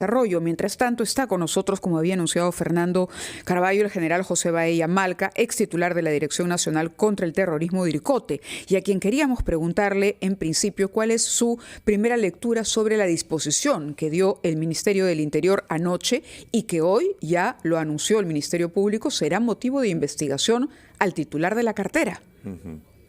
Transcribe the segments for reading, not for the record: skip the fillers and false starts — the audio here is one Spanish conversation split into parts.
Desarrollo. Mientras tanto, está con nosotros, como había anunciado Fernando Caraballo, el general José Baella Malca, ex titular de la Dirección Nacional contra el Terrorismo de IRCOTE, y a quien queríamos preguntarle, en principio, cuál es su primera lectura sobre la disposición que dio el Ministerio del Interior anoche y que hoy ya lo anunció el Ministerio Público, será motivo de investigación al titular de la cartera.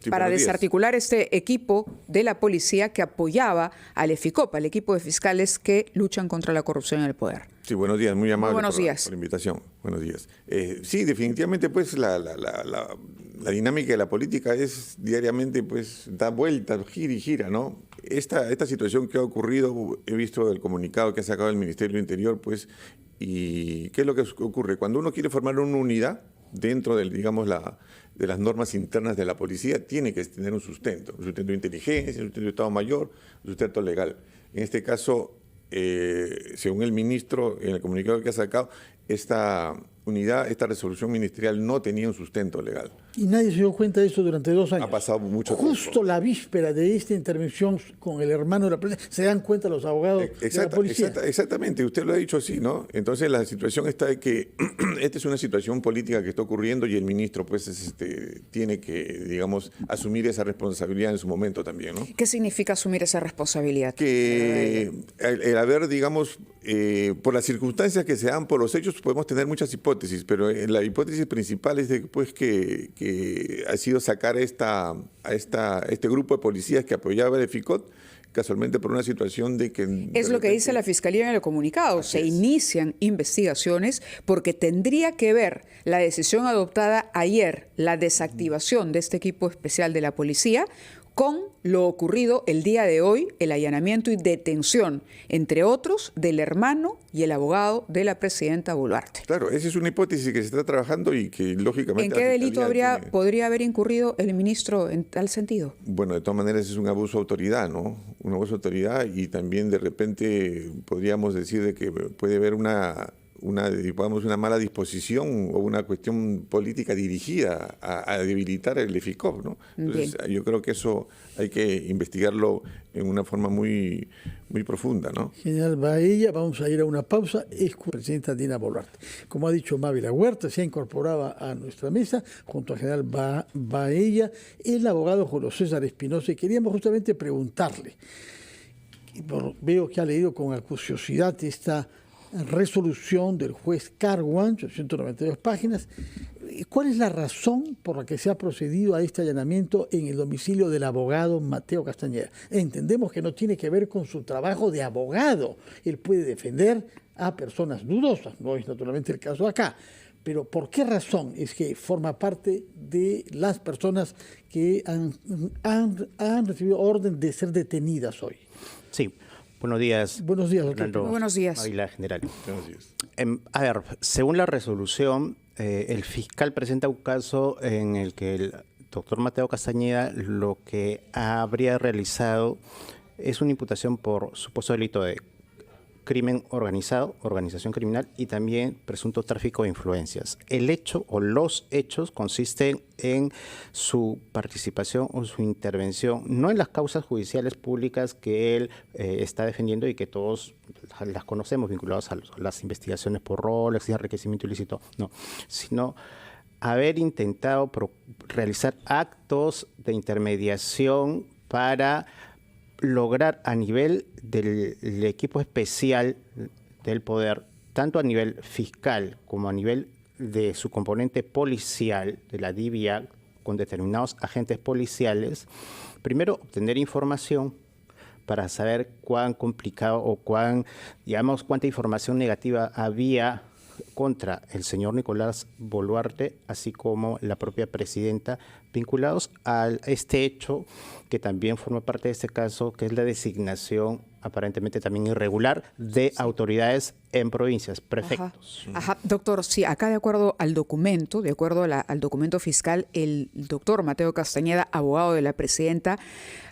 Sí, para desarticular este equipo de la policía que apoyaba al EFICOP, al equipo de fiscales que luchan contra la corrupción en el poder. Sí, buenos días, muy amable por la invitación. Buenos días. Sí, definitivamente pues la dinámica de la política es diariamente pues da vueltas, gira y gira, ¿no? Esta situación que ha ocurrido, he visto el comunicado que ha sacado el Ministerio del Interior, pues, y ¿qué es lo que ocurre? Cuando uno quiere formar una unidad dentro del, digamos, de las normas internas de la policía, tiene que tener un sustento de inteligencia, un sustento de Estado Mayor, un sustento legal. En este caso, según el ministro, en el comunicado que ha sacado, esta unidad, esta resolución ministerial no tenía un sustento legal. Y nadie se dio cuenta de eso durante 2 años. Ha pasado mucho tiempo. Justo la víspera de esta intervención con el hermano de la policía, se dan cuenta los abogados de la policía. Exactamente, usted lo ha dicho así, ¿no? Entonces la situación está de que esta es una situación política que está ocurriendo y el ministro pues tiene que, digamos, asumir esa responsabilidad en su momento también, ¿no? ¿Qué significa asumir esa responsabilidad? Que el haber, digamos, por las circunstancias que se dan, por los hechos, podemos tener muchas hipótesis, pero la hipótesis principal es de, pues, que ha sido sacar a este grupo de policías que apoyaba el EFICOP, casualmente por una situación de que... Es lo que dice la Fiscalía en el comunicado. Se inician investigaciones porque tendría que ver la decisión adoptada ayer, la desactivación de este equipo especial de la policía, con lo ocurrido el día de hoy, el allanamiento y detención, entre otros, del hermano y el abogado de la presidenta Boluarte. Claro, esa es una hipótesis que se está trabajando y que lógicamente... ¿En qué delito podría haber incurrido el ministro en tal sentido? Bueno, de todas maneras es un abuso de autoridad, ¿no? Un abuso de autoridad y también de repente podríamos decir de que puede haber una mala disposición o una cuestión política dirigida a debilitar el EFICOP, ¿no? Entonces, yo creo que eso hay que investigarlo en una forma muy, muy profunda, ¿no? General Baella, vamos a ir a una pausa. Es presidenta Dina Boluarte. Como ha dicho Mávila Huerta, se ha incorporado a nuestra mesa junto al general Baella, el abogado Julio César Espinosa, y queríamos justamente preguntarle, veo que ha leído con acuciosidad esta resolución del juez Carwan, 192 páginas. ¿Cuál es la razón por la que se ha procedido a este allanamiento en el domicilio del abogado Mateo Castañeda? Entendemos que no tiene que ver con su trabajo de abogado. Él puede defender a personas dudosas, no es naturalmente el caso acá. Pero ¿por qué razón es que forma parte de las personas que han recibido orden de ser detenidas hoy? Sí. Buenos días. Buenos días, doctor. Fernando, buenos días. Mávila, general. Buenos días. A ver, según la resolución, el fiscal presenta un caso en el que el doctor Mateo Castañeda lo que habría realizado es una imputación por supuesto delito de crimen organizado, organización criminal y también presunto tráfico de influencias. El hecho o los hechos consisten en su participación o su intervención, no en las causas judiciales públicas que él está defendiendo y que todos las conocemos, vinculadas a las investigaciones por roles y enriquecimiento ilícito, no, sino haber intentado realizar actos de intermediación para lograr a nivel del equipo especial del poder, tanto a nivel fiscal como a nivel de su componente policial, de la DIVIA, con determinados agentes policiales, primero obtener información para saber cuán complicado o cuánta información negativa había contra el señor Nicolás Boluarte, así como la propia presidenta, vinculados a este hecho que también forma parte de este caso, que es la designación aparentemente también irregular de autoridades en provincias, prefectos. Ajá. Doctor, sí, acá de acuerdo al documento, al documento fiscal, el doctor Mateo Castañeda, abogado de la presidenta,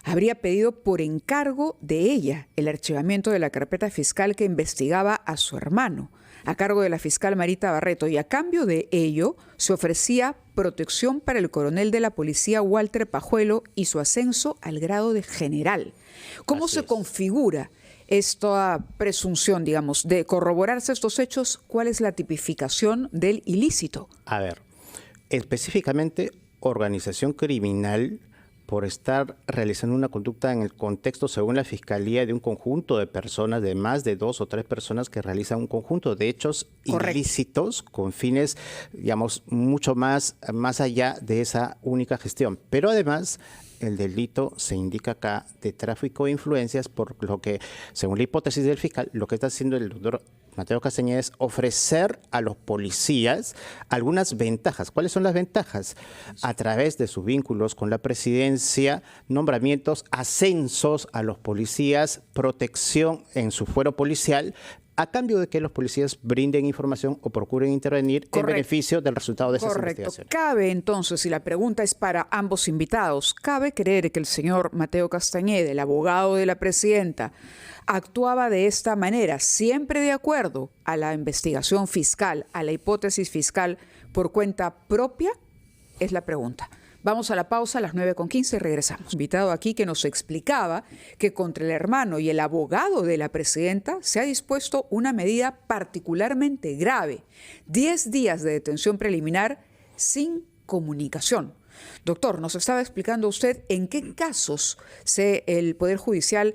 habría pedido por encargo de ella el archivamiento de la carpeta fiscal que investigaba a su hermano, a cargo de la fiscal Marita Barreto, y a cambio de ello se ofrecía protección para el coronel de la policía Walter Pajuelo y su ascenso al grado de general. ¿Cómo se configura esta presunción, digamos, de corroborarse estos hechos, ¿cuál es la tipificación del ilícito? A ver, específicamente organización criminal por estar realizando una conducta en el contexto, según la Fiscalía, de un conjunto de personas, de más de 2 o 3 personas que realizan un conjunto de hechos ilícitos con fines, digamos, mucho más allá de esa única gestión. Pero además, el delito se indica acá de tráfico de influencias, por lo que, según la hipótesis del fiscal, lo que está haciendo el doctor Mateo Castañeda es ofrecer a los policías algunas ventajas. ¿Cuáles son las ventajas? A través de sus vínculos con la presidencia, nombramientos, ascensos a los policías, protección en su fuero policial, a cambio de que los policías brinden información o procuren intervenir en beneficio del resultado de esas investigaciones. Cabe entonces, y la pregunta es para ambos invitados, ¿cabe creer que el señor Mateo Castañeda, el abogado de la presidenta, actuaba de esta manera, siempre de acuerdo a la investigación fiscal, a la hipótesis fiscal, por cuenta propia? Es la pregunta. Vamos a la pausa a las 9:15 y regresamos. Invitado aquí que nos explicaba que contra el hermano y el abogado de la presidenta se ha dispuesto una medida particularmente grave: 10 días de detención preliminar sin comunicación. Doctor, nos estaba explicando usted en qué casos el Poder Judicial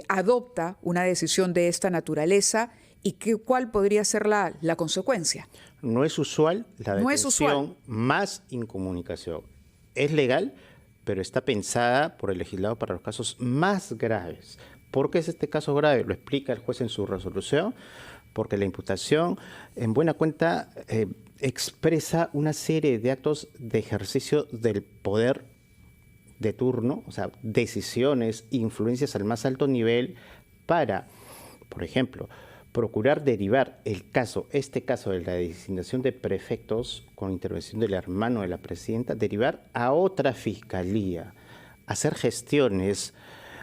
adopta una decisión de esta naturaleza y cuál podría ser la consecuencia. No es usual la detención más incomunicación. Es legal, pero está pensada por el legislador para los casos más graves. ¿Por qué es este caso grave? Lo explica el juez en su resolución, porque la imputación, en buena cuenta, expresa una serie de actos de ejercicio del poder de turno, o sea, decisiones, influencias al más alto nivel para, por ejemplo, procurar derivar este caso de la designación de prefectos con intervención del hermano de la presidenta, derivar a otra fiscalía, hacer gestiones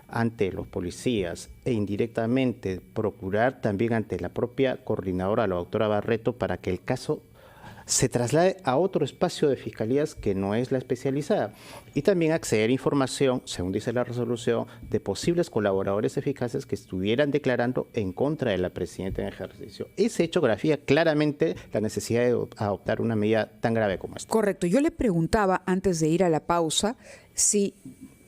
ante los policías e indirectamente procurar también ante la propia coordinadora, la doctora Barreto, para que el caso se traslade a otro espacio de fiscalías que no es la especializada, y también acceder a información, según dice la resolución, de posibles colaboradores eficaces que estuvieran declarando en contra de la presidenta en ejercicio. Ese hecho grafía claramente la necesidad de adoptar una medida tan grave como esta. Correcto. Yo le preguntaba antes de ir a la pausa si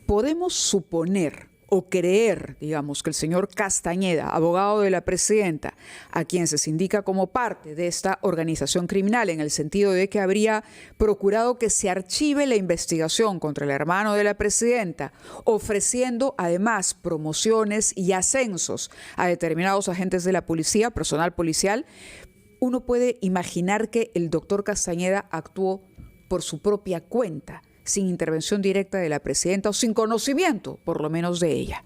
podemos suponer o creer, digamos, que el señor Castañeda, abogado de la presidenta, a quien se indica como parte de esta organización criminal, en el sentido de que habría procurado que se archive la investigación contra el hermano de la presidenta, ofreciendo además promociones y ascensos a determinados agentes de la policía, personal policial, uno puede imaginar que el doctor Castañeda actuó por su propia cuenta, sin intervención directa de la presidenta o sin conocimiento, por lo menos, de ella.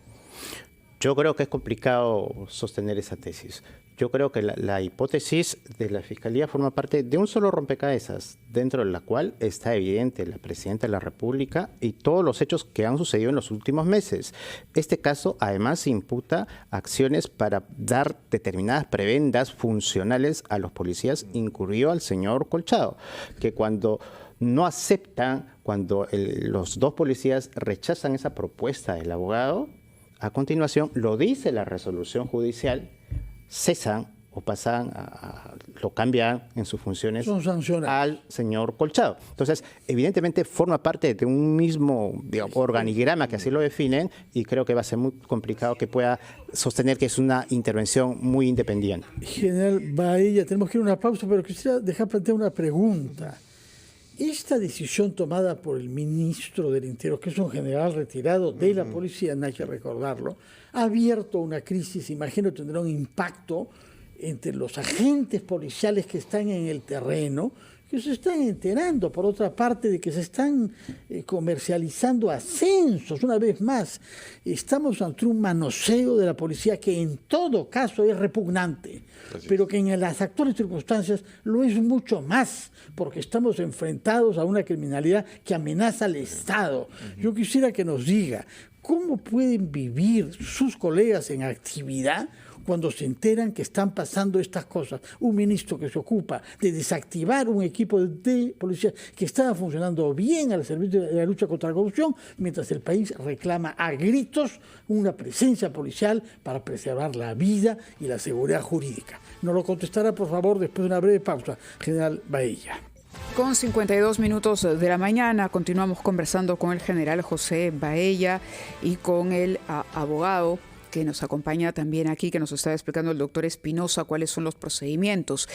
Yo creo que es complicado sostener esa tesis. Yo creo que la hipótesis de la Fiscalía forma parte de un solo rompecabezas, dentro de la cual está evidente la Presidenta de la República y todos los hechos que han sucedido en los últimos meses. Este caso, además, imputa acciones para dar determinadas prebendas funcionales a los policías, incluido al señor Colchado, que cuando no aceptan, cuando los 2 policías rechazan esa propuesta del abogado, a continuación, lo dice la resolución judicial, cesan o pasan, lo cambian en sus funciones al señor Colchado. Entonces, evidentemente forma parte de un mismo, digamos, organigrama que así lo definen, y creo que va a ser muy complicado que pueda sostener que es una intervención muy independiente. General Baella, tenemos que ir a una pausa, pero quisiera dejar plantear una pregunta. Esta decisión tomada por el ministro del Interior, que es un general retirado de la policía, no hay que recordarlo, ha abierto una crisis, imagino tendrá un impacto entre los agentes policiales que están en el terreno, que se están enterando, por otra parte, de que se están comercializando ascensos. Una vez más, estamos ante un manoseo de la policía que en todo caso es repugnante, pero que en las actuales circunstancias lo es mucho más, porque estamos enfrentados a una criminalidad que amenaza al Estado. Yo quisiera que nos diga, ¿cómo pueden vivir sus colegas en actividad cuando se enteran que están pasando estas cosas. Un ministro que se ocupa de desactivar un equipo de policía que estaba funcionando bien al servicio de la lucha contra la corrupción, mientras el país reclama a gritos una presencia policial para preservar la vida y la seguridad jurídica. Nos lo contestará, por favor, después de una breve pausa, general Baella. Con 52 minutos de la mañana continuamos conversando con el general José Baella y con el abogado que nos acompaña también aquí, que nos está explicando el doctor Espinosa cuáles son los procedimientos.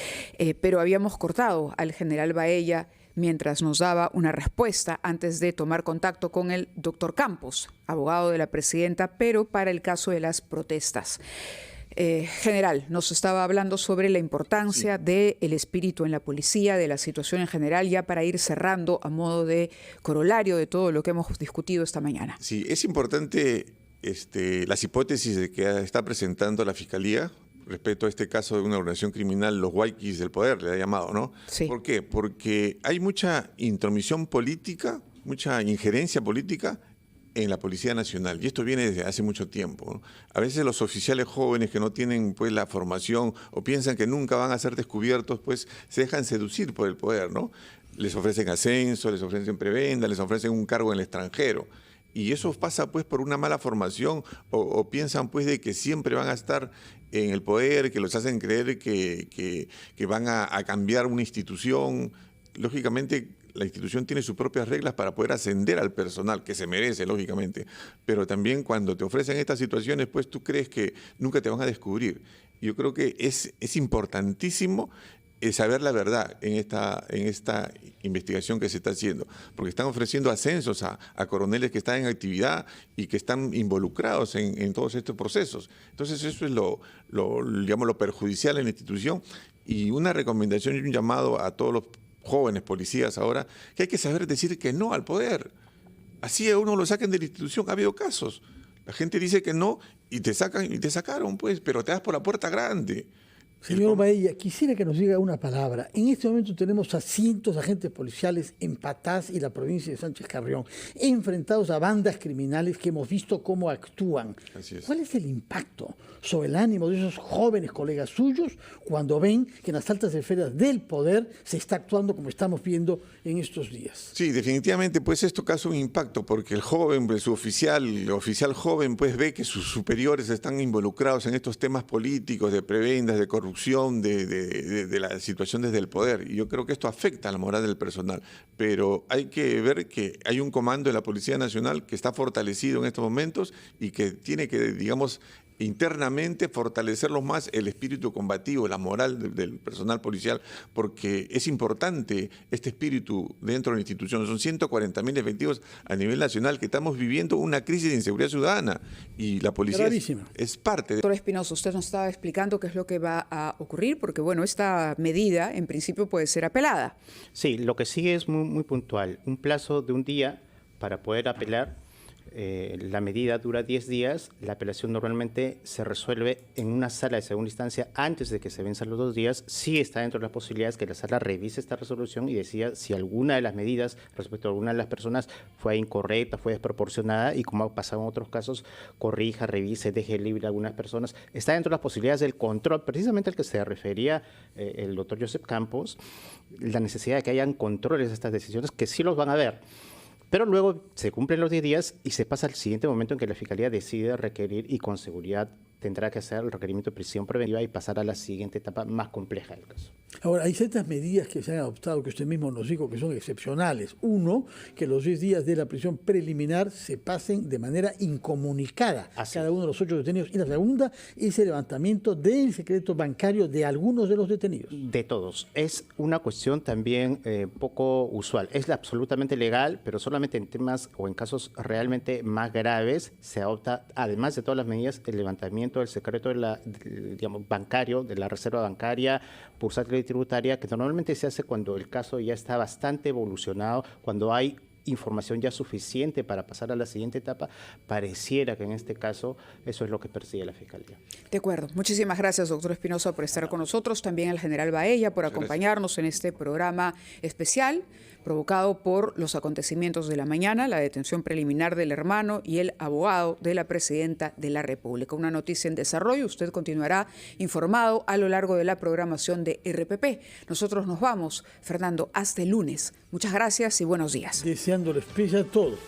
Pero habíamos cortado al general Baella mientras nos daba una respuesta antes de tomar contacto con el doctor Campos, abogado de la presidenta, pero para el caso de las protestas. General, nos estaba hablando sobre la importancia del espíritu en la policía, de la situación en general, ya para ir cerrando a modo de corolario de todo lo que hemos discutido esta mañana. Sí, es importante las hipótesis de que está presentando la Fiscalía respecto a este caso de una organización criminal, los Huayquis del poder, le ha llamado, ¿no? Sí. ¿Por qué? Porque hay mucha intromisión política, mucha injerencia política en la Policía Nacional, y esto viene desde hace mucho tiempo, ¿no? A veces los oficiales jóvenes que no tienen pues la formación o piensan que nunca van a ser descubiertos, pues se dejan seducir por el poder, ¿no? Les ofrecen ascenso, les ofrecen prebenda, les ofrecen un cargo en el extranjero. Y eso pasa pues por una mala formación o piensan pues de que siempre van a estar en el poder, que los hacen creer que van a cambiar una institución. Lógicamente la institución tiene sus propias reglas para poder ascender al personal, que se merece, lógicamente. Pero también cuando te ofrecen estas situaciones, pues tú crees que nunca te van a descubrir. Yo creo que es importantísimo saber la verdad en esta investigación que se está haciendo, porque están ofreciendo ascensos a coroneles que están en actividad y que están involucrados en todos estos procesos. Entonces eso es lo perjudicial en la institución, y una recomendación y un llamado a todos los jóvenes policías ahora, que hay que saber decir que no al poder. Así a uno lo saquen de la institución. Ha habido casos. La gente dice que no y te sacaron, pues, pero te das por la puerta grande. Señor Baella, quisiera que nos diga una palabra. En este momento tenemos a cientos de agentes policiales en Patás y la provincia de Sánchez Carrión, enfrentados a bandas criminales que hemos visto cómo actúan. Así es. ¿Cuál es el impacto sobre el ánimo de esos jóvenes colegas suyos cuando ven que en las altas esferas del poder se está actuando como estamos viendo en estos días? Sí, definitivamente, pues esto causa un impacto, porque el joven, pues, el oficial joven, pues ve que sus superiores están involucrados en estos temas políticos, de prebendas, de corrupción, de las situaciones del poder. Y yo creo que esto afecta a la moral del personal. Pero hay que ver que hay un comando de la Policía Nacional que está fortalecido en estos momentos y que tiene que, digamos, internamente fortalecerlo más el espíritu combativo, la moral del personal policial, porque es importante este espíritu dentro de la institución. Son 140.000 efectivos a nivel nacional, que estamos viviendo una crisis de inseguridad ciudadana y la policía es parte de... Doctor Espinosa, usted nos estaba explicando qué es lo que va a ocurrir, porque bueno, esta medida en principio puede ser apelada. Sí, lo que sigue es muy puntual. Un plazo de un día para poder apelar. La medida dura 10 días, la apelación normalmente se resuelve en una sala de segunda instancia antes de que se venzan los 2 días. Sí está dentro de las posibilidades que la sala revise esta resolución y decida si alguna de las medidas respecto a alguna de las personas fue incorrecta, fue desproporcionada, y como ha pasado en otros casos, corrija, revise, deje libre a algunas personas. Está dentro de las posibilidades del control, precisamente al que se refería el doctor Joseph Campos, la necesidad de que hayan controles de estas decisiones, que sí los van a haber. Pero luego se cumplen los 10 días y se pasa al siguiente momento en que la Fiscalía decide requerir, y con seguridad tendrá que hacer el requerimiento de prisión preventiva y pasar a la siguiente etapa más compleja del caso. Ahora, hay ciertas medidas que se han adoptado, que usted mismo nos dijo que son excepcionales. Uno, que los 10 días de la prisión preliminar se pasen de manera incomunicada a cada uno de los 8 detenidos. Y la segunda es el levantamiento del secreto bancario de algunos de los detenidos. De todos. Es una cuestión también poco usual. Es absolutamente legal, pero solamente en temas o en casos realmente más graves se adopta, además de todas las medidas, el levantamiento del secreto bancario, de la reserva bancaria, bursátil y tributaria, que normalmente se hace cuando el caso ya está bastante evolucionado, cuando hay información ya suficiente para pasar a la siguiente etapa, pareciera que en este caso eso es lo que persigue la Fiscalía. De acuerdo. Muchísimas gracias, doctor Espinosa, por estar con nosotros. También al general Baella por acompañarnos en este programa especial provocado por los acontecimientos de la mañana, la detención preliminar del hermano y el abogado de la presidenta de la República. Una noticia en desarrollo. Usted continuará informado a lo largo de la programación de RPP. Nosotros nos vamos, Fernando, hasta el lunes. Muchas gracias y buenos días. Deseándoles pese a todos,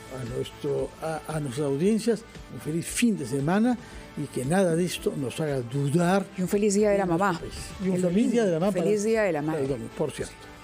a nuestras audiencias, un feliz fin de semana y que nada de esto nos haga dudar. Y un feliz Día de la Mamá. Y un feliz Día de la Mamá. Feliz Día de la Madre. Por cierto.